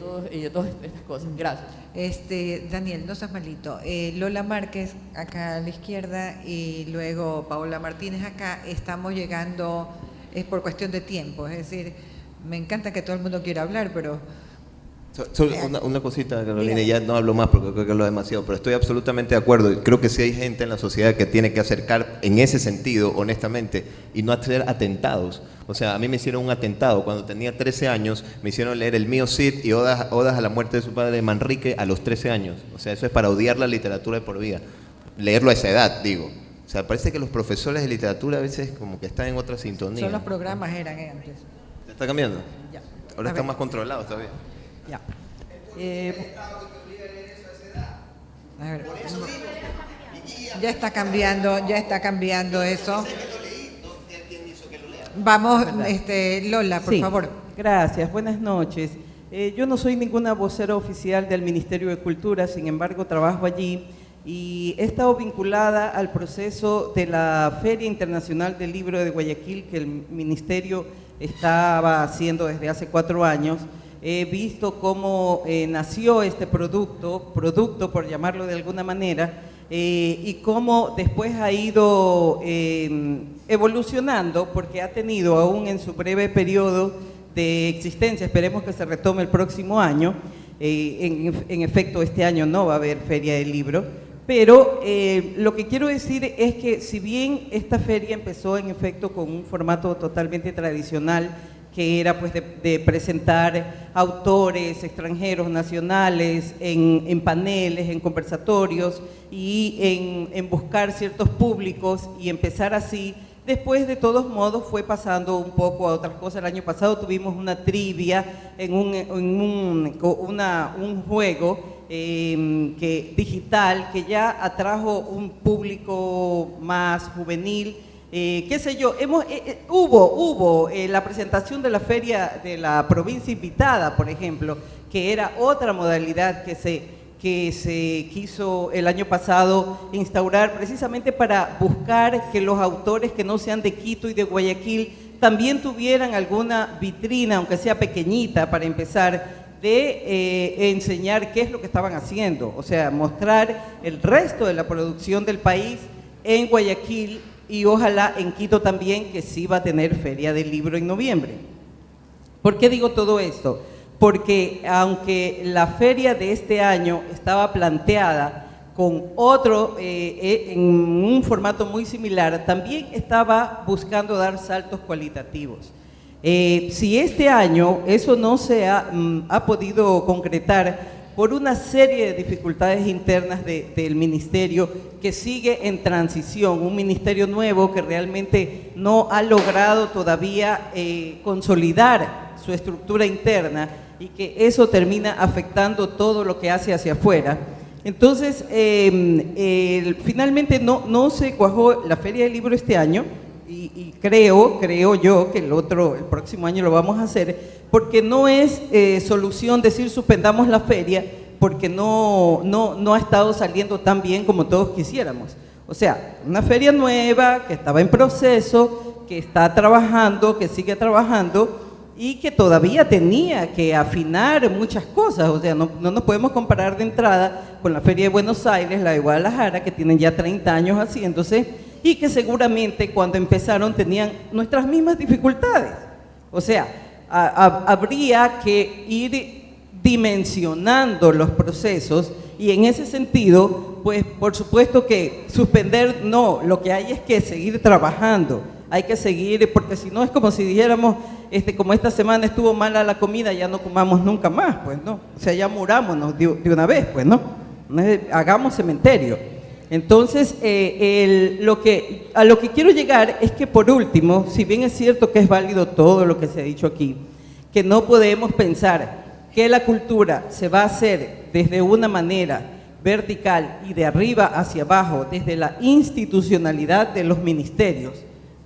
todas estas cosas. Gracias. Daniel, no seas malito. Lola Márquez acá a la izquierda y luego Paola Martínez acá. Estamos llegando, es por cuestión de tiempo, es decir, me encanta que todo el mundo quiera hablar, pero... Solo una cosita, Carolina, ya no hablo más porque creo que hablo demasiado, pero estoy absolutamente de acuerdo. Creo que sí hay gente en la sociedad que tiene que acercar en ese sentido, honestamente, y no hacer atentados. O sea, a mí me hicieron un atentado cuando tenía 13 años, me hicieron leer El mío Cid y Odas a la muerte de su padre Manrique a los 13 años. O sea, eso es para odiar la literatura de por vida. Leerlo a esa edad, digo. O sea, parece que los profesores de literatura a veces como que están en otra sintonía. Son los programas eran antes. ¿Se está cambiando? Ya. Ahora están más controlados todavía. Ya. A ver, ya está cambiando eso. Vamos, Lola, por favor. Gracias, buenas noches. Yo no soy ninguna vocera oficial del Ministerio de Cultura, sin embargo trabajo allí y he estado vinculada al proceso de la Feria Internacional del Libro de Guayaquil que el Ministerio estaba haciendo desde hace 4 años. He visto cómo nació este producto por llamarlo de alguna manera, y cómo después ha ido evolucionando, porque ha tenido aún en su breve periodo de existencia, esperemos que se retome el próximo año, en efecto este año no va a haber Feria del Libro, pero lo que quiero decir es que si bien esta feria empezó en efecto con un formato totalmente tradicional, que era pues de presentar autores extranjeros, nacionales, en paneles, en conversatorios y en buscar ciertos públicos y empezar así. Después, de todos modos, fue pasando un poco a otras cosas. El año pasado tuvimos una trivia en un juego digital que ya atrajo un público más juvenil. Qué sé yo, hubo la presentación de la feria de la provincia invitada, por ejemplo, que era otra modalidad que se quiso el año pasado instaurar precisamente para buscar que los autores que no sean de Quito y de Guayaquil también tuvieran alguna vitrina, aunque sea pequeñita, para empezar, de enseñar qué es lo que estaban haciendo, o sea, mostrar el resto de la producción del país en Guayaquil. Y ojalá en Quito también, que sí va a tener Feria del Libro en noviembre. ¿Por qué digo todo esto? Porque aunque la feria de este año estaba planteada con otro, en un formato muy similar, también estaba buscando dar saltos cualitativos. Si este año eso no se ha podido concretar por una serie de dificultades internas del ministerio que sigue en transición, un ministerio nuevo que realmente no ha logrado todavía consolidar su estructura interna y que eso termina afectando todo lo que hace hacia afuera. Entonces, finalmente no se cuajó la Feria del Libro este año y creo yo que el próximo año lo vamos a hacer, porque no es solución decir suspendamos la feria porque no ha estado saliendo tan bien como todos quisiéramos. O sea, una feria nueva que estaba en proceso, que está trabajando, que sigue trabajando y que todavía tenía que afinar muchas cosas. O sea, no nos podemos comparar de entrada con la Feria de Buenos Aires, la de Guadalajara, que tienen ya 30 años haciéndose y que seguramente cuando empezaron tenían nuestras mismas dificultades. O sea, habría que ir dimensionando los procesos y en ese sentido, pues por supuesto que suspender no, lo que hay es que seguir trabajando, hay que seguir, porque si no es como si dijéramos, como esta semana estuvo mala la comida, ya no comamos nunca más, pues no, o sea, ya murámonos de una vez, pues no, hagamos cementerio. Entonces, a lo que quiero llegar es que por último, si bien es cierto que es válido todo lo que se ha dicho aquí, que no podemos pensar que la cultura se va a hacer desde una manera vertical y de arriba hacia abajo, desde la institucionalidad de los ministerios,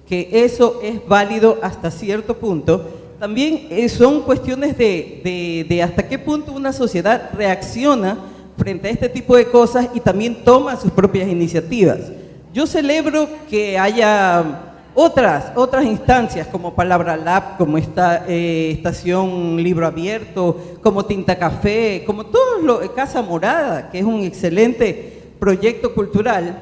que eso es válido hasta cierto punto. También son cuestiones de hasta qué punto una sociedad reacciona frente a este tipo de cosas y también toma sus propias iniciativas. Yo celebro que haya otras instancias como Palabra Lab, como esta Estación Libro Abierto, como Tinta Café, como Casa Morada, que es un excelente proyecto cultural,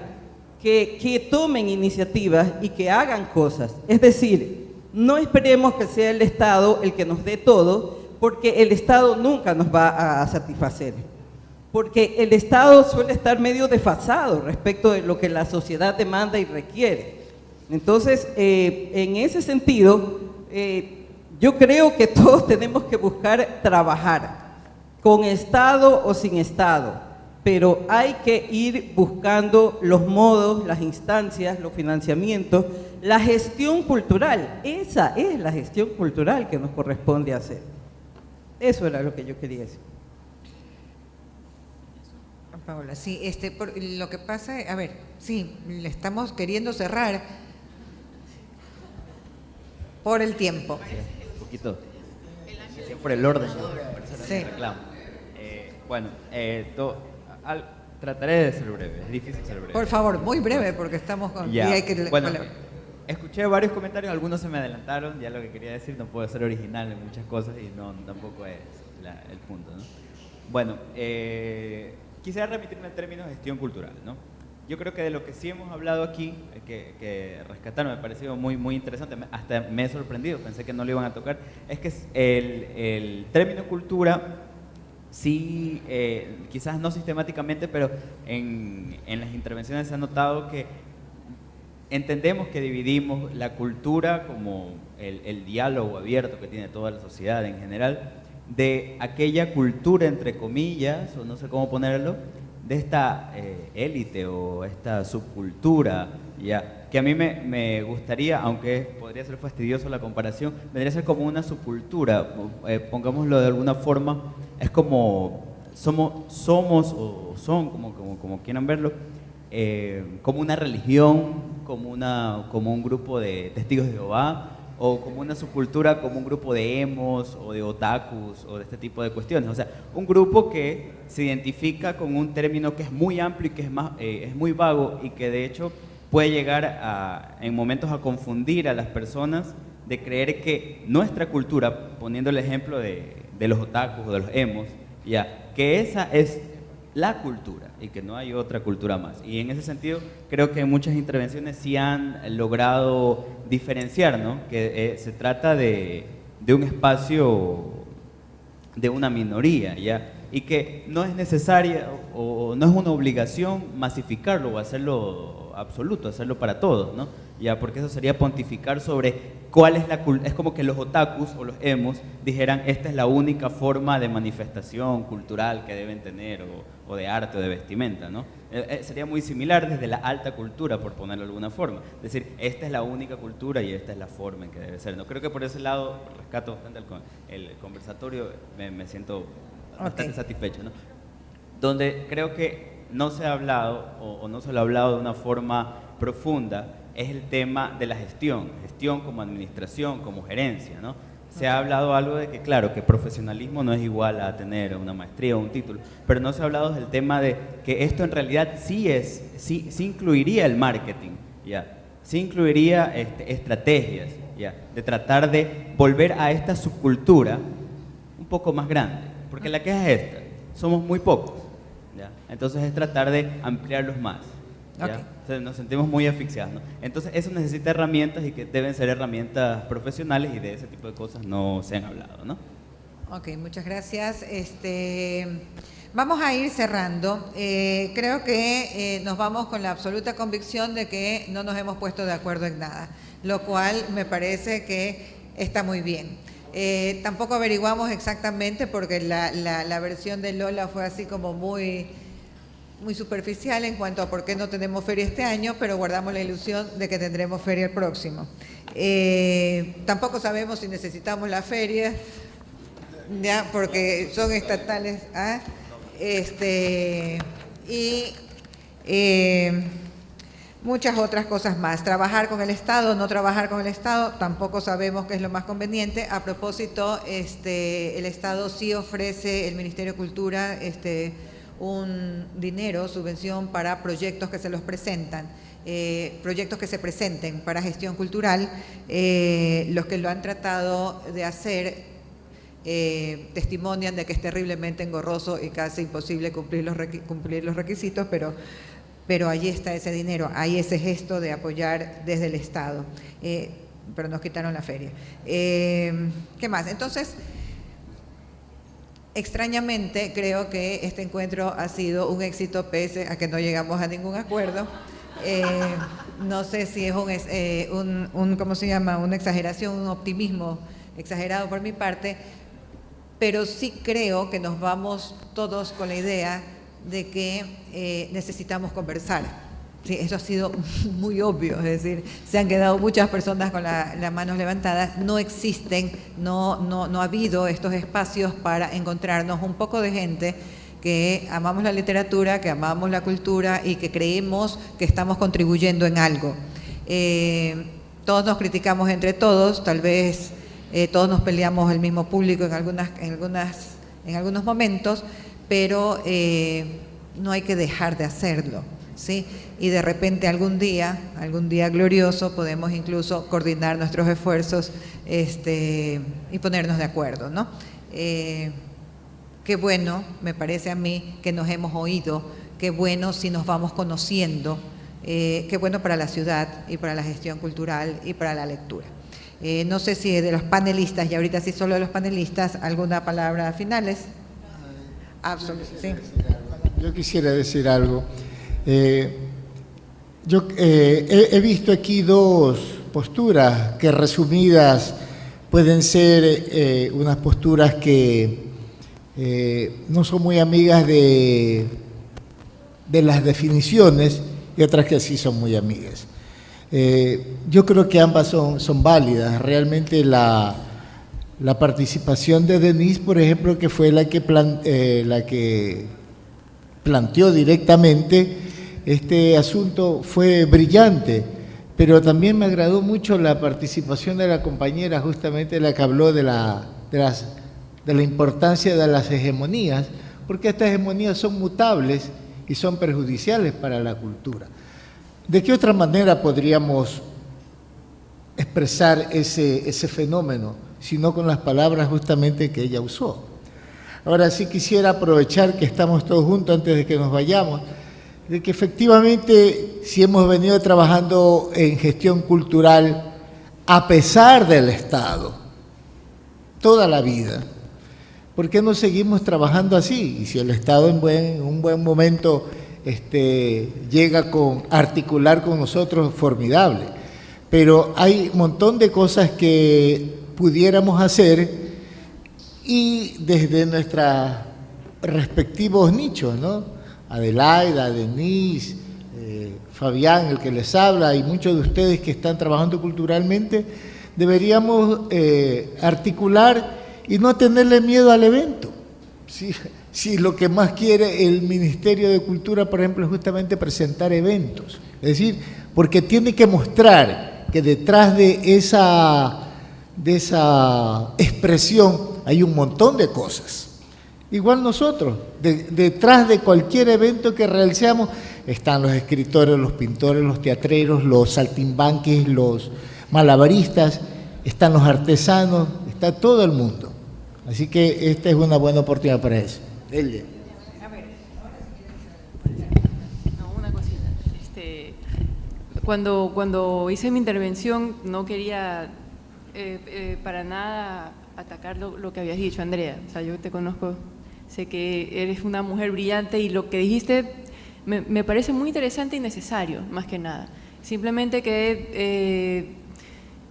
que tomen iniciativas y que hagan cosas. Es decir, no esperemos que sea el Estado el que nos dé todo, porque el Estado nunca nos va a satisfacer. Porque el Estado suele estar medio desfasado respecto de lo que la sociedad demanda y requiere. Entonces, en ese sentido, yo creo que todos tenemos que buscar trabajar, con Estado o sin Estado, pero hay que ir buscando los modos, las instancias, los financiamientos, la gestión cultural. Esa es la gestión cultural que nos corresponde hacer. Eso era lo que yo quería decir. Paola, sí, lo que pasa, a ver, sí, le estamos queriendo cerrar por el tiempo. Un poquito, por el orden, sí. Reclamo. Bueno, trataré de ser breve, es difícil ser breve. Por favor, muy breve, porque estamos con... Ya. Y hay que, bueno, escuché varios comentarios, algunos se me adelantaron, ya lo que quería decir, no puedo ser original en muchas cosas y tampoco es el punto, ¿no? Bueno, quisiera remitirme al término gestión cultural, ¿no? Yo creo que de lo que sí hemos hablado aquí, que rescataron, me ha parecido muy, muy interesante, hasta me he sorprendido, pensé que no lo iban a tocar, es que el término cultura, sí, quizás no sistemáticamente, pero en las intervenciones se ha notado que entendemos que dividimos la cultura como el diálogo abierto que tiene toda la sociedad en general, de aquella cultura, entre comillas, o no sé cómo ponerlo, de esta élite o esta subcultura, ya, que a mí me gustaría, aunque podría ser fastidioso la comparación, vendría a ser como una subcultura, pongámoslo de alguna forma, es como somos o son, como quieran verlo, como una religión, como un grupo de testigos de Jehová, o como una subcultura, como un grupo de emos o de otakus o de este tipo de cuestiones. O sea, un grupo que se identifica con un término que es muy amplio y que es muy vago y que de hecho puede llegar en momentos a confundir a las personas de creer que nuestra cultura, poniendo el ejemplo de los otakus o de los emos, ya, que esa es la cultura y que no hay otra cultura más. Y en ese sentido creo que en muchas intervenciones sí han logrado diferenciar, ¿no? Que se trata de de un espacio de una minoría, ¿ya? Y que no es necesaria o no es una obligación masificarlo o hacerlo absoluto, hacerlo para todos, ¿no? Ya, porque eso sería pontificar sobre cuál es la cultura. Es como que los otakus o los emos dijeran, esta es la única forma de manifestación cultural que deben tener, o de arte o de vestimenta, ¿no? Sería muy similar desde la alta cultura, por ponerlo de alguna forma. Es decir, esta es la única cultura y esta es la forma en que debe ser, ¿no? Creo que por ese lado rescato bastante el conversatorio, me siento bastante satisfecho, ¿no? Donde creo que no se ha hablado o no se lo ha hablado de una forma profunda es el tema de la gestión como administración, como gerencia, ¿no? Se ha hablado algo de que, claro, que profesionalismo no es igual a tener una maestría o un título, pero no se ha hablado del tema de que esto en realidad sí incluiría el marketing, ¿ya? Sí incluiría estrategias, ¿ya? De tratar de volver a esta subcultura un poco más grande, porque la queja es esta, somos muy pocos, ¿ya? Entonces es tratar de ampliarlos más, ¿ya? Okay. Entonces nos sentimos muy asfixiados, ¿no? Entonces eso necesita herramientas y que deben ser herramientas profesionales, y de ese tipo de cosas no se han hablado, ¿no? Ok, muchas gracias. Vamos a ir cerrando. Creo que nos vamos con la absoluta convicción de que no nos hemos puesto de acuerdo en nada, lo cual me parece que está muy bien. Tampoco averiguamos exactamente, porque la versión de Lola fue así como muy superficial en cuanto a por qué no tenemos feria este año, pero guardamos la ilusión de que tendremos feria el próximo. Tampoco sabemos si necesitamos la feria, ya, porque son estatales, ¿ah? Muchas otras cosas más. Trabajar con el Estado, no trabajar con el Estado, tampoco sabemos qué es lo más conveniente. A propósito, el Estado sí ofrece, el Ministerio de Cultura, un dinero, subvención para proyectos que se los presentan, proyectos que se presenten para gestión cultural. Los que lo han tratado de hacer testimonian de que es terriblemente engorroso y casi imposible cumplir los requisitos, pero allí está ese dinero, hay ese gesto de apoyar desde el Estado, pero nos quitaron la feria. ¿Qué más? Entonces, extrañamente, creo que este encuentro ha sido un éxito pese a que no llegamos a ningún acuerdo. No sé si es ¿cómo se llama? Una exageración, un optimismo exagerado por mi parte, pero sí creo que nos vamos todos con la idea de que necesitamos conversar. Sí, eso ha sido muy obvio, es decir, se han quedado muchas personas con las manos levantadas, no existen, no ha habido estos espacios para encontrarnos un poco de gente que amamos la literatura, que amamos la cultura y que creemos que estamos contribuyendo en algo. Todos nos criticamos entre todos, tal vez todos nos peleamos el mismo público en algunos momentos, pero no hay que dejar de hacerlo, ¿sí? Y de repente algún día glorioso, podemos incluso coordinar nuestros esfuerzos y ponernos de acuerdo, ¿no? Qué bueno, me parece a mí, que nos hemos oído, qué bueno si nos vamos conociendo, qué bueno para la ciudad y para la gestión cultural y para la lectura. No sé si de los panelistas, y ahorita sí solo de los panelistas, ¿alguna palabra finales? Absolutamente, sí. Yo quisiera decir algo. Yo he visto aquí dos posturas que, resumidas, pueden ser unas posturas que no son muy amigas de las definiciones, y otras que sí son muy amigas. Yo creo que ambas son válidas. Realmente la participación de Denise, por ejemplo, que fue la que planteó directamente este asunto, fue brillante, pero también me agradó mucho la participación de la compañera, justamente la que habló de la importancia de las hegemonías, porque estas hegemonías son mutables y son perjudiciales para la cultura. ¿De qué otra manera podríamos expresar ese fenómeno, sino con las palabras justamente que ella usó? Ahora sí quisiera aprovechar que estamos todos juntos antes de que nos vayamos, de que efectivamente, si hemos venido trabajando en gestión cultural a pesar del Estado, toda la vida. ¿Por qué no seguimos trabajando así? Y si el Estado en un buen momento llega a articular con nosotros, formidable. Pero hay un montón de cosas que pudiéramos hacer y desde nuestros respectivos nichos, ¿no? Adelaida, Denise, Fabián, el que les habla, y muchos de ustedes que están trabajando culturalmente, deberíamos articular y no tenerle miedo al evento. Si lo que más quiere el Ministerio de Cultura, por ejemplo, es justamente presentar eventos. Es decir, porque tiene que mostrar que detrás de esa expresión hay un montón de cosas. Igual nosotros, detrás de cualquier evento que realicemos, están los escritores, los pintores, los teatreros, los saltimbanquis, los malabaristas, están los artesanos, está todo el mundo. Así que esta es una buena oportunidad para eso. Dele. No, una cosita. Cuando hice mi intervención no quería para nada atacar lo que habías dicho, Andrea. O sea, yo te conozco, sé que eres una mujer brillante y lo que dijiste me parece muy interesante y necesario, más que nada. Simplemente que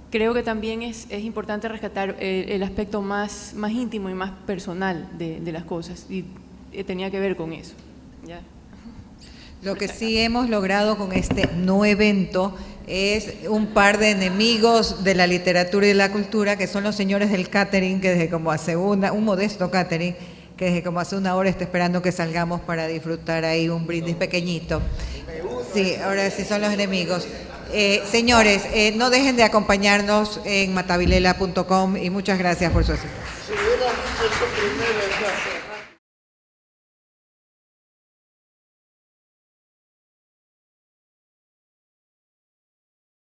creo que también es importante rescatar el aspecto más íntimo y más personal de las cosas, y tenía que ver con eso, ¿ya? Lo que sí hemos logrado con este no evento es un par de enemigos de la literatura y de la cultura, que son los señores del catering, que desde como hace un modesto catering, que desde como hace una hora está esperando que salgamos para disfrutar ahí un brindis pequeñito. Sí, ahora sí son los enemigos. Señores, no dejen de acompañarnos en matavilela.com y muchas gracias por su asistencia.